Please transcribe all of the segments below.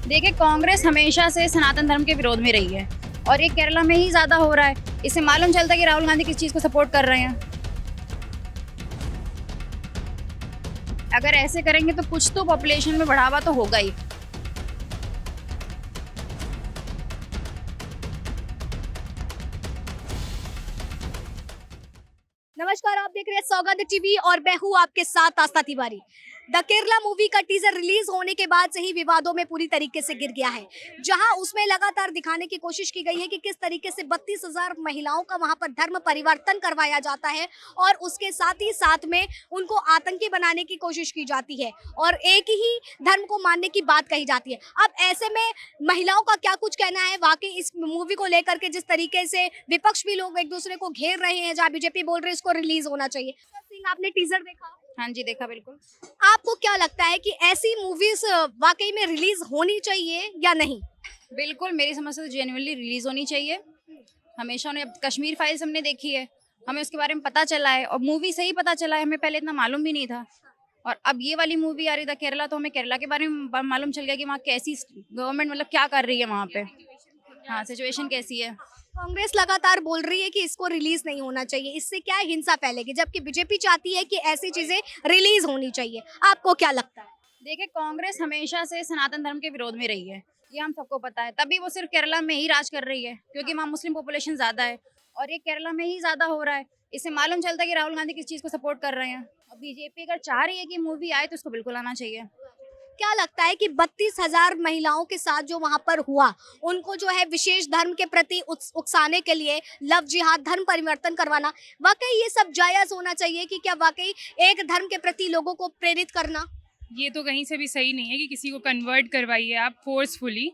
देखिए, कांग्रेस हमेशा से सनातन धर्म के विरोध में रही है और ये केरला में ही ज्यादा हो रहा है। इससे मालूम चलता है कि राहुल गांधी किस चीज को सपोर्ट कर रहे हैं। अगर ऐसे करेंगे तो कुछ तो पॉपुलेशन में बढ़ावा तो होगा ही। नमस्कार, आप देख रहे हैं सौगंध टीवी और मैं हूँ आपके साथ आस्था तिवारी। द केरला मूवी का टीजर रिलीज होने के बाद से ही विवादों में पूरी तरीके से गिर गया है, जहां उसमें लगातार दिखाने की कोशिश की गई है कि किस तरीके से 32,000 महिलाओं का वहां पर धर्म परिवर्तन करवाया जाता है और उसके साथ ही साथ में उनको आतंकी बनाने की कोशिश की जाती है और एक ही धर्म को मानने की बात कही जाती है। अब ऐसे में महिलाओं का क्या कुछ कहना है वाकई इस मूवी को लेकर के, जिस तरीके से विपक्ष भी लोग एक दूसरे को घेर रहे हैं, जहाँ बीजेपी बोल रही है इसको रिलीज होना चाहिए। सिंह, आपने टीजर देखा? हाँ जी, देखा बिल्कुल। आपको क्या लगता है कि ऐसी मूवीज वाकई में रिलीज होनी चाहिए या नहीं? बिल्कुल, मेरी समझ से तो जेन्युइनली रिलीज होनी चाहिए। हमेशा उन्हें, अब कश्मीर फाइल्स हमने देखी है, हमें उसके बारे में पता चला है और मूवी से ही पता चला है, हमें पहले इतना मालूम भी नहीं था। और अब ये वाली मूवी आ रही था केरला, तो हमें केरला के बारे में मालूम चल गया कि वहाँ कैसी गवर्नमेंट मतलब क्या कर रही है वहाँ पे। हाँ, सिचुएशन कैसी है। कांग्रेस लगातार बोल रही है कि इसको रिलीज नहीं होना चाहिए, इससे क्या है हिंसा फैलेगी, जबकि बीजेपी चाहती है कि ऐसी चीजें रिलीज होनी चाहिए। आपको क्या लगता है? देखिए, कांग्रेस हमेशा से सनातन धर्म के विरोध में रही है, ये हम सबको पता है। तभी वो सिर्फ केरला में ही राज कर रही है, क्योंकि वहाँ मुस्लिम पॉपुलेशन ज्यादा है और ये केरला में ही ज्यादा हो रहा है। इससे मालूम चलता है कि राहुल गांधी किस चीज को सपोर्ट कर रहे हैं। और बीजेपी अगर चाह रही है कि मूवी आए तो उसको बिल्कुल आना चाहिए। क्या लगता है कि 32,000 महिलाओं के साथ जो वहां पर हुआ, उनको जो है विशेष धर्म के प्रति उकसाने के लिए लव जिहाद, धर्म परिवर्तन करवाना, वाकई ये सब जायज होना चाहिए कि क्या वाकई एक धर्म के प्रति लोगों को प्रेरित करना? ये तो कहीं से भी सही नहीं है कि किसी को कन्वर्ट करवाइए आप फोर्सफुली।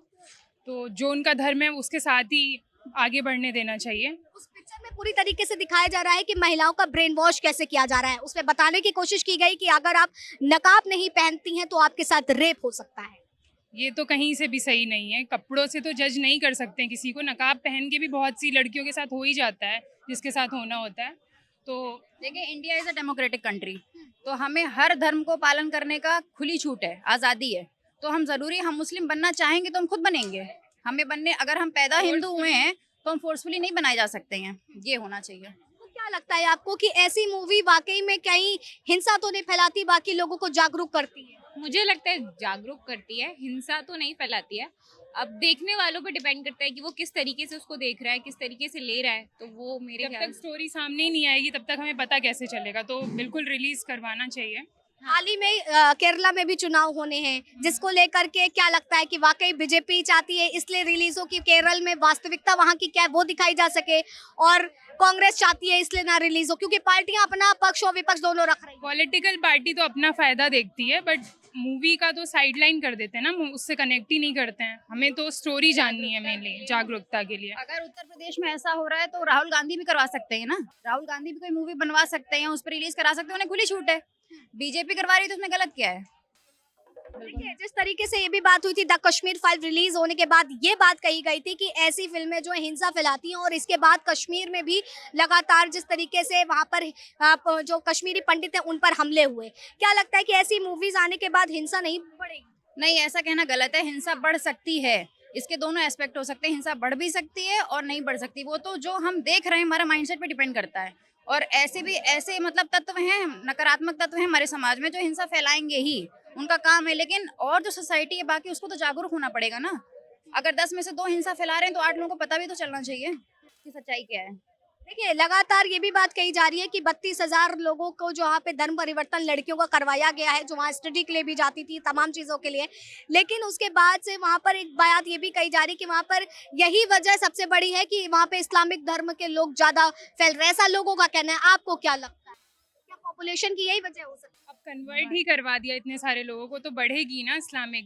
तो जो उनका धर्म है उसके साथ ही आगे बढ़ने देना चाहिए। उस पिक्चर में पूरी तरीके से दिखाया जा रहा है कि महिलाओं का ब्रेन वॉश कैसे किया जा रहा है। उसमें बताने की कोशिश की गई कि अगर आप नकाब नहीं पहनती हैं तो आपके साथ रेप हो सकता है। ये तो कहीं से भी सही नहीं है। कपड़ों से तो जज नहीं कर सकते किसी को। नकाब पहन के भी बहुत सी लड़कियों के साथ हो ही जाता है जिसके साथ होना होता है। तो देखिए, India is a democratic country, तो हमें हर धर्म को पालन करने का खुली छूट है, आज़ादी है। तो हम ज़रूरी, हम मुस्लिम बनना चाहेंगे तो हम खुद बनेंगे। हमें बनने, अगर हम पैदा हिंदू हुए हैं तो हम फोर्सफुली नहीं बनाए जा सकते हैं। ये होना चाहिए। तो क्या लगता है आपको कि ऐसी मूवी वाकई में कहीं हिंसा तो नहीं फैलाती, बाकी लोगों को जागरूक करती है? मुझे लगता है जागरूक करती है, हिंसा तो नहीं फैलाती है। अब देखने वालों पर डिपेंड करता है कि वो किस तरीके से उसको देख रहा है, किस तरीके से ले रहा है। तो वो मेरे जब ख्याल तक स्टोरी सामने ही नहीं आएगी तब तक हमें पता कैसे चलेगा। तो बिल्कुल रिलीज करवाना चाहिए। हाल ही में केरला में भी चुनाव होने हैं, जिसको लेकर के क्या लगता है कि वाकई बीजेपी चाहती है इसलिए रिलीज हो कि केरल में वास्तविकता वहां की क्या है वो दिखाई जा सके, और कांग्रेस चाहती है इसलिए ना रिलीज हो क्योंकि पार्टियां अपना पक्ष और विपक्ष दोनों रख रही हैं। पॉलिटिकल पार्टी तो अपना फायदा देखती है, बट मूवी का तो साइडलाइन कर देते हैं ना, उससे कनेक्ट ही नहीं करते हैं। हमें तो स्टोरी जाननी है मेनली, जागरूकता के लिए। अगर उत्तर प्रदेश में ऐसा हो रहा है तो राहुल गांधी भी करवा सकते हैं ना। राहुल गांधी भी कोई मूवी बनवा सकते हैं, उस पर रिलीज करा सकते हैं, उन्हें खुली छूट है। बीजेपी करवा रही है तो उसमें गलत क्या है। देखिए, जिस तरीके से ये भी बात हुई थी, द कश्मीर फाइल रिलीज होने के बाद ये बात कही गई थी कि ऐसी फिल्में जो है हिंसा फैलाती हैं, और इसके बाद कश्मीर में भी लगातार जिस तरीके से वहां पर जो कश्मीरी पंडित हैं उन पर हमले हुए, क्या लगता है कि ऐसी मूवीज आने के बाद हिंसा नहीं बढ़ेगी? नहीं, ऐसा कहना गलत है। हिंसा बढ़ सकती है, इसके दोनों एस्पेक्ट हो सकते हैं। हिंसा बढ़ भी सकती है और नहीं बढ़ सकती। वो तो जो हम देख रहे हैं, हमारा माइंडसेट पे डिपेंड करता है। और ऐसे भी ऐसे मतलब तत्व हैं, नकारात्मक तत्व हैं हमारे समाज में जो हिंसा फैलाएंगे ही, उनका काम है। लेकिन और जो सोसाइटी है बाकी, उसको तो जागरूक होना पड़ेगा ना। अगर 10 में से 2 हिंसा फैला रहे हैं तो 8 लोगों को पता भी तो चलना चाहिए कि सच्चाई क्या है। देखिए, लगातार ये भी बात कही जा रही है कि 32,000 लोगों को जो वहाँ पे धर्म परिवर्तन लड़कियों का करवाया गया है, जो वहाँ स्टडी के लिए भी जाती थी, तमाम चीज़ों के लिए। लेकिन उसके बाद से वहाँ पर एक बात ये भी कही जा रही है कि वहाँ पर यही वजह सबसे बड़ी है कि वहाँ पे इस्लामिक धर्म के लोग ज़्यादा फैल रहे हैं, ऐसा लोगों का कहना है। आपको क्या लगता है, क्या पॉपुलेशन की यही वजह हो सकती है? अब कन्वर्ट ही करवा दिया इतने सारे लोगों को, तो बढ़ेगी ना इस्लामिक।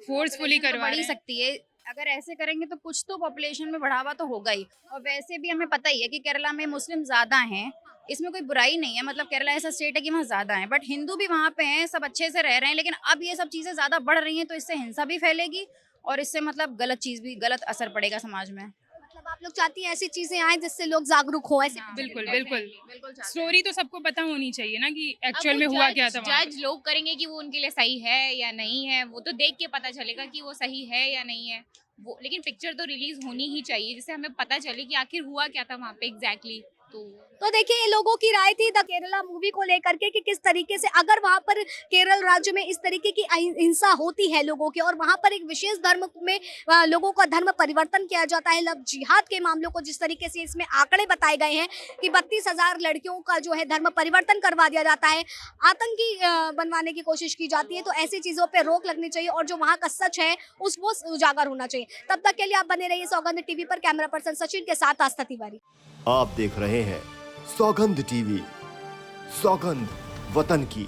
फोर्सफुली Population तो करवा बढ़ रहे ही हैं। सकती है। अगर ऐसे करेंगे तो कुछ तो पॉपुलेशन में बढ़ावा तो होगा ही। और वैसे भी हमें पता ही है कि केरला में मुस्लिम ज्यादा हैं, इसमें कोई बुराई नहीं है। मतलब केरला ऐसा स्टेट है कि वहाँ ज्यादा है, बट हिंदू भी वहाँ पे हैं, सब अच्छे से रह रहे हैं। लेकिन अब ये सब चीजें ज्यादा बढ़ रही हैं तो इससे हिंसा भी फैलेगी और इससे मतलब गलत चीज भी, गलत असर पड़ेगा समाज में। मतलब आप लोग चाहती हैं ऐसी चीजें आए जिससे लोग जागरूक हो ऐसे। बिल्कुल बिल्कुल बिल्कुल चाहते हैं। स्टोरी तो सबको पता होनी चाहिए ना कि अब एक्चुअल वो में हुआ क्या जज था वहाँ पे। जज लोग करेंगे कि वो उनके लिए सही है या नहीं है, वो तो देख के पता चलेगा कि वो सही है या नहीं है वो। लेकिन पिक्चर तो रिलीज होनी ही चाहिए जिससे हमें पता चले कि आखिर हुआ क्या था वहाँ पे एग्जैक्टली। तो देखिए ये लोगों की राय थी द केरला मूवी को लेकर के कि किस तरीके से अगर वहां पर केरल राज्य में इस तरीके की हिंसा होती है लोगों की और वहां पर एक विशेष धर्म में लोगों का धर्म परिवर्तन किया जाता है, लव जिहाद के मामलों को जिस तरीके से इसमें आंकड़े बताए गए हैं कि 32,000 लड़कियों का जो है धर्म परिवर्तन करवा दिया जाता है, आतंकी बनवाने की कोशिश की जाती है, तो ऐसी चीजों पर रोक लगनी चाहिए और जो वहाँ का सच है उस वो उजागर होना चाहिए। तब तक के लिए आप बने रहिए सौगंध टीवी पर। कैमरा पर्सन सचिन के साथ आस्था तिवारी। आप देख रहे हैं सौगंध टीवी, सौगंध वतन की।